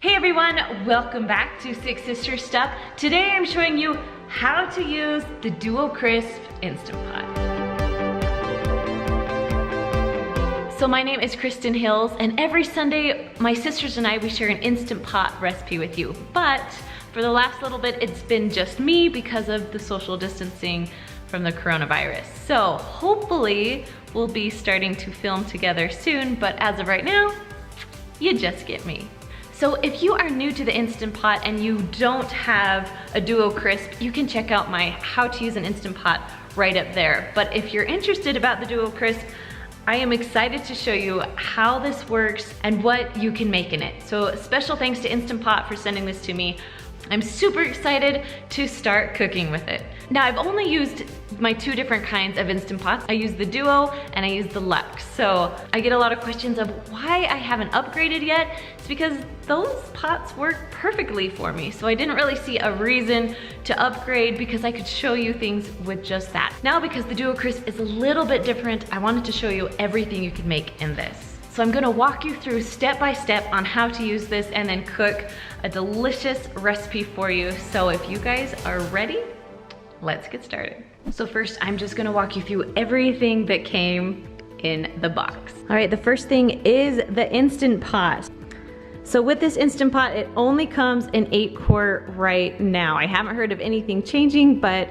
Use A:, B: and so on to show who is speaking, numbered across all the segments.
A: Hey everyone, welcome back to Six Sisters Stuff. Today I'm showing you how to use the Duo Crisp Instant Pot. So my name is Kristen Hills, and every Sunday my sisters and I, we share an Instant Pot recipe with you. But for the last little bit, it's been just me because of the social distancing from the coronavirus. So hopefully we'll be starting to film together soon, but as of right now, you just get me. So if you are new to the Instant Pot and you don't have a Duo Crisp, you can check out my how to use an Instant Pot right up there. But if you're interested about the Duo Crisp, I am excited to show you how this works and what you can make in it. So special thanks to Instant Pot for sending this to me. I'm super excited to start cooking with it. Now I've only used my two different kinds of Instant Pots. I use the Duo and I use the Luxe. So I get a lot of questions of why I haven't upgraded yet. It's because those pots work perfectly for me. So I didn't really see a reason to upgrade because I could show you things with just that. Now because the Duo Crisp is a little bit different, I wanted to show you everything you can make in this. So I'm gonna walk you through step by step on how to use this and then cook a delicious recipe for you. So if you guys are ready, let's get started. So first, I'm just gonna walk you through everything that came in the box. All right, the first thing is the Instant Pot. So with this Instant Pot, it only comes in 8-quart right now. I haven't heard of anything changing, but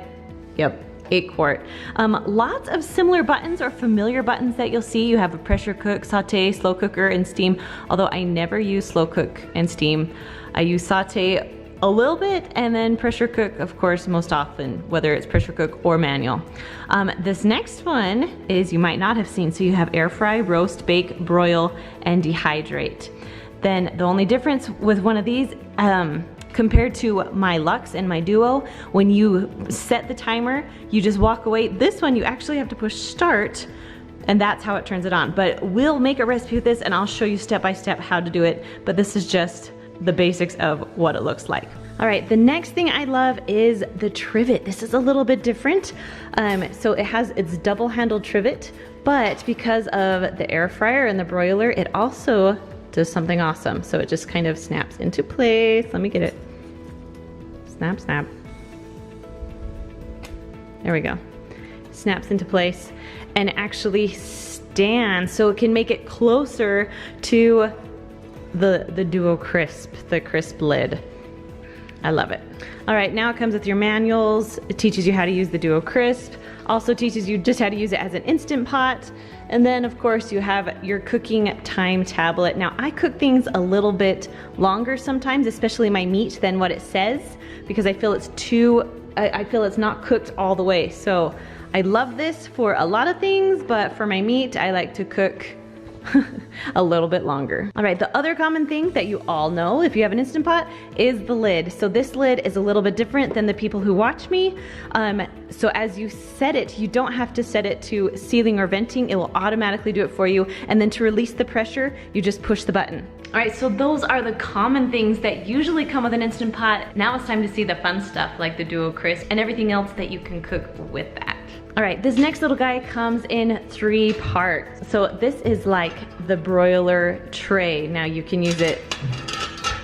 A: yep. 8-quart. Lots of similar buttons or familiar buttons that you'll see. You have a pressure cook, saute, slow cooker, and steam. Although I never use slow cook and steam. I use saute a little bit and then pressure cook, of course, most often, whether it's pressure cook or manual. This next one is you might not have seen. So you have air fry, roast, bake, broil, and dehydrate. Then the only difference with one of these, compared to my Luxe and my Duo, when you set the timer, you just walk away. This one, you actually have to push start, and that's how it turns it on. But we'll make a recipe with this, and I'll show you step by step how to do it, but this is just the basics of what it looks like. All right, the next thing I love is the trivet. This is a little bit different. So it has its double-handled trivet, but because of the air fryer and the broiler, it also does something awesome. So it just kind of snaps into place. Let me get it. Snap, snap. There we go. Snaps into place and actually stands, so it can make it closer to the Duo Crisp, the crisp lid. I love it. All right, now it comes with your manuals. It teaches you how to use the Duo Crisp. Also teaches you just how to use it as an Instant Pot. And then of course you have your cooking time tablet. Now I cook things a little bit longer sometimes, especially my meat, than what it says, because I feel it's I feel it's not cooked all the way. So I love this for a lot of things, but for my meat, I like to cook a little bit longer. All right, the other common thing that you all know if you have an Instant Pot is the lid. So this lid is a little bit different than the people who watch me. So as you set it, you don't have to set it to sealing or venting. It will automatically do it for you. And then to release the pressure, you just push the button. All right, so those are the common things that usually come with an Instant Pot. Now it's time to see the fun stuff like the Duo Crisp and everything else that you can cook with that. All right, this next little guy comes in 3 parts. So this is like the broiler tray. Now you can use it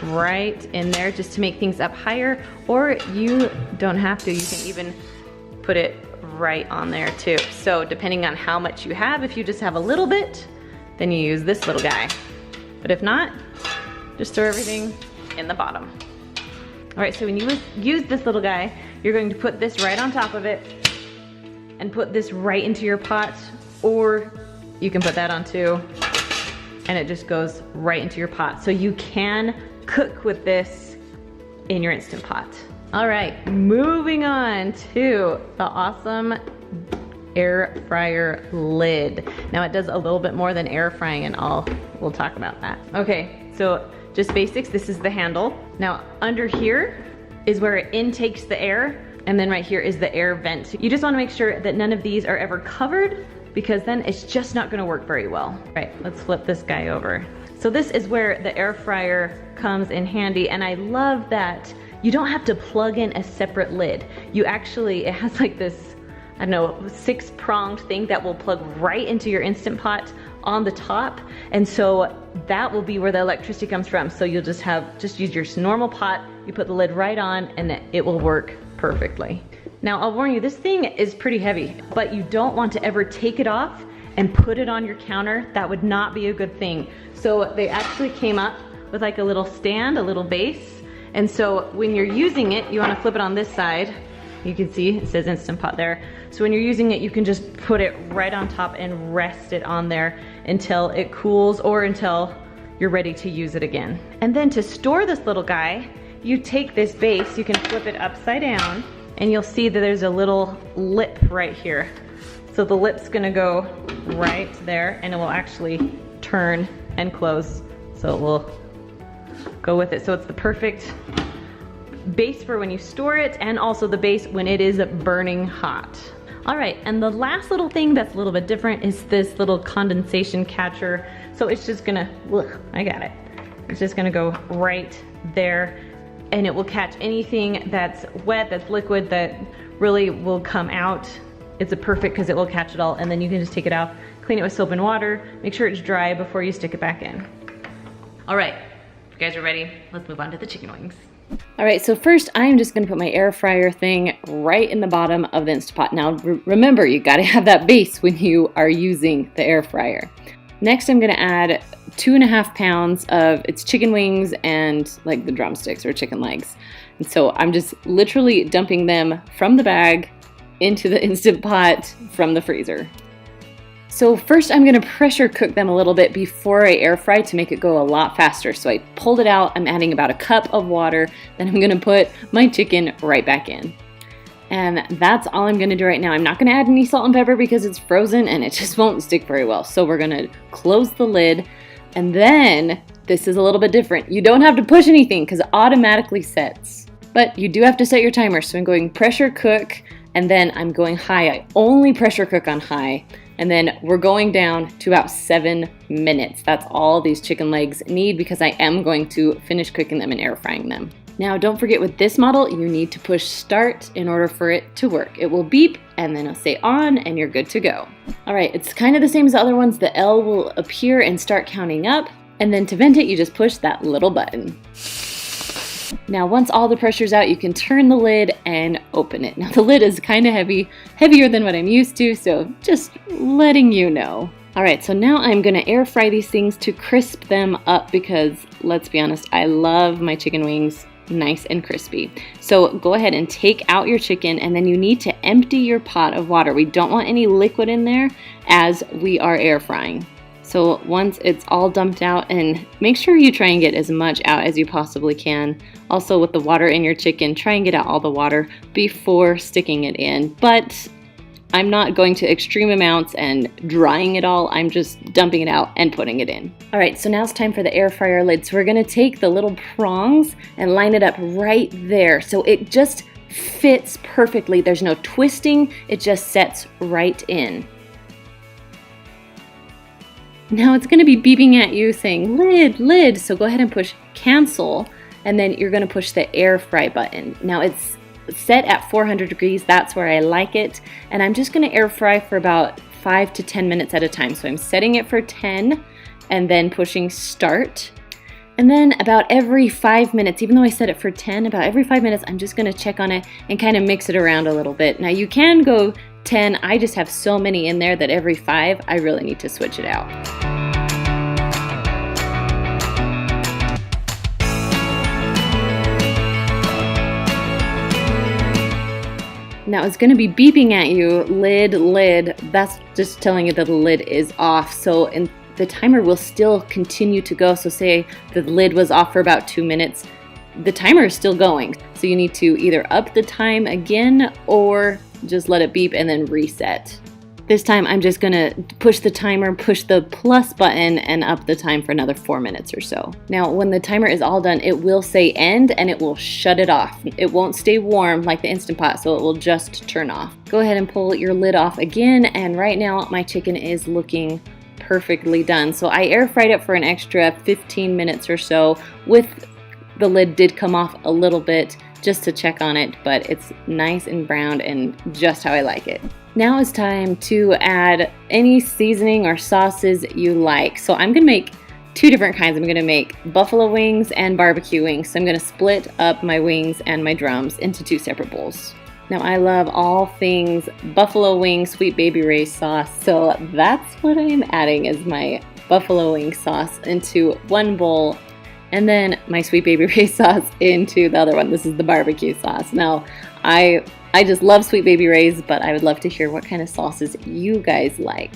A: right in there just to make things up higher, or you don't have to. You can even put it right on there too. So depending on how much you have, if you just have a little bit, then you use this little guy. But if not, just throw everything in the bottom. All right, so when you use this little guy, you're going to put this right on top of it and put this right into your pot, or you can put that on too, and it just goes right into your pot. So you can cook with this in your Instant Pot. All right, moving on to the awesome air fryer lid. Now it does a little bit more than air frying, and we'll talk about that. Okay, so just basics, this is the handle. Now under here is where it intakes the air, and then right here is the air vent. You just wanna make sure that none of these are ever covered, because then it's just not gonna work very well. All right, let's flip this guy over. So this is where the air fryer comes in handy, and I love that you don't have to plug in a separate lid. You actually, it has like this, I don't know, 6-pronged thing that will plug right into your Instant Pot on the top, and so that will be where the electricity comes from. So you'll just use your normal pot, you put the lid right on, and it will work perfectly. Now I'll warn you, this thing is pretty heavy, but you don't want to ever take it off and put it on your counter. That would not be a good thing. So they actually came up with like a little stand, a little base, and so when you're using it, you want to flip it on this side. You can see it says Instant Pot there. So when you're using it, you can just put it right on top and rest it on there until it cools or until you're ready to use it again. And then to store this little guy, you take this base, you can flip it upside down, and you'll see that there's a little lip right here. So the lip's gonna go right there, and it will actually turn and close. So it will go with it. So it's the perfect base for when you store it, and also the base when it is burning hot. All right, and the last little thing that's a little bit different is this little condensation catcher. So it's just gonna, I got it. It's just gonna go right there, and it will catch anything that's wet, that's liquid, that really will come out. It's a perfect, because it will catch it all, and then you can just take it out, clean it with soap and water, make sure it's dry before you stick it back in. All right, if you guys are ready, let's move on to the chicken wings. All right, so first I'm just gonna put my air fryer thing right in the bottom of the Instant Pot. Now remember, you gotta have that base when you are using the air fryer. Next I'm gonna add 2.5 pounds of its chicken wings and like the drumsticks or chicken legs. And so I'm just literally dumping them from the bag into the Instant Pot from the freezer. So first I'm gonna pressure cook them a little bit before I air fry to make it go a lot faster. So I pulled it out, I'm adding about a cup of water, then I'm gonna put my chicken right back in. And that's all I'm gonna do right now. I'm not gonna add any salt and pepper because it's frozen and it just won't stick very well. So we're gonna close the lid, and then this is a little bit different. You don't have to push anything because it automatically sets. But you do have to set your timer. So I'm going pressure cook, and then I'm going high. I only pressure cook on high. And then we're going down to about 7 minutes. That's all these chicken legs need, because I am going to finish cooking them and air frying them. Now don't forget, with this model, you need to push start in order for it to work. It will beep and then it'll say on and you're good to go. All right, it's kind of the same as the other ones. The L will appear and start counting up. And then to vent it, you just push that little button. Now once all the pressure's out, you can turn the lid and open it. Now the lid is kind of heavy, heavier than what I'm used to, so just letting you know. Alright, so now I'm gonna air fry these things to crisp them up, because let's be honest, I love my chicken wings nice and crispy. So go ahead and take out your chicken, and then you need to empty your pot of water. We don't want any liquid in there as we are air frying. So once it's all dumped out, and make sure you try and get as much out as you possibly can. Also with the water in your chicken, try and get out all the water before sticking it in. But I'm not going to extreme amounts and drying it all. I'm just dumping it out and putting it in. All right, so now it's time for the air fryer lid. So we're gonna take the little prongs and line it up right there. So it just fits perfectly. There's no twisting, it just sets right in. Now it's gonna be beeping at you saying lid, lid. So go ahead and push cancel, and then you're gonna push the air fry button. Now it's set at 400 degrees, that's where I like it. And I'm just gonna air fry for about 5 to 10 minutes at a time. So I'm setting it for 10 and then pushing start. And then about every 5 minutes, even though I set it for 10, about every 5 minutes, I'm just gonna check on it and kind of mix it around a little bit. Now you can go 10, I just have so many in there that every 5, I really need to switch it out. Now it's gonna be beeping at you, lid, lid. That's just telling you that the lid is off. So the timer will still continue to go. So say the lid was off for about 2 minutes, the timer is still going. So you need to either up the time again or just let it beep and then reset. This time I'm just gonna push the timer, push the plus button, and up the time for another 4 minutes or so. Now when the timer is all done, it will say end and it will shut it off. It won't stay warm like the Instant Pot, so it will just turn off. Go ahead and pull your lid off again, and right now my chicken is looking perfectly done. So I air fried it for an extra 15 minutes or so. With the lid did come off a little bit just to check on it, but it's nice and browned and just how I like it.
B: Now it's time to add any seasoning or sauces you like. So I'm gonna make two different kinds. I'm gonna make buffalo wings and barbecue wings. So I'm gonna split up my wings and my drums into two separate bowls. Now I love all things buffalo wing Sweet Baby Ray's sauce. So that's what I'm adding, is my buffalo wing sauce into one bowl, and then my Sweet Baby Ray's sauce into the other one. This is the barbecue sauce. Now I just love Sweet Baby Ray's, but I would love to hear what kind of sauces you guys like.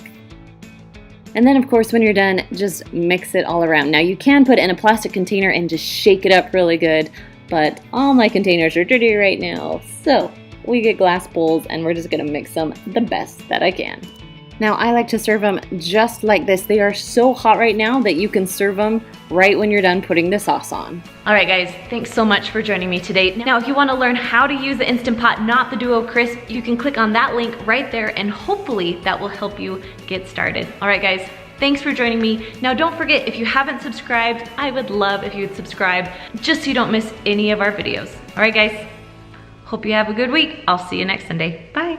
B: And then of course when you're done, just mix it all around. Now you can put it in a plastic container and just shake it up really good, but all my containers are dirty right now. So we get glass bowls and we're just gonna mix them the best that I can. Now I like to serve them just like this. They are so hot right now that you can serve them right when you're done putting the sauce on.
A: All right guys, thanks so much for joining me today. Now if you want to learn how to use the Instant Pot, not the Duo Crisp, you can click on that link right there and hopefully that will help you get started. All right guys, thanks for joining me. Now don't forget, if you haven't subscribed, I would love if you would subscribe just so you don't miss any of our videos. All right guys, hope you have a good week. I'll see you next Sunday. Bye.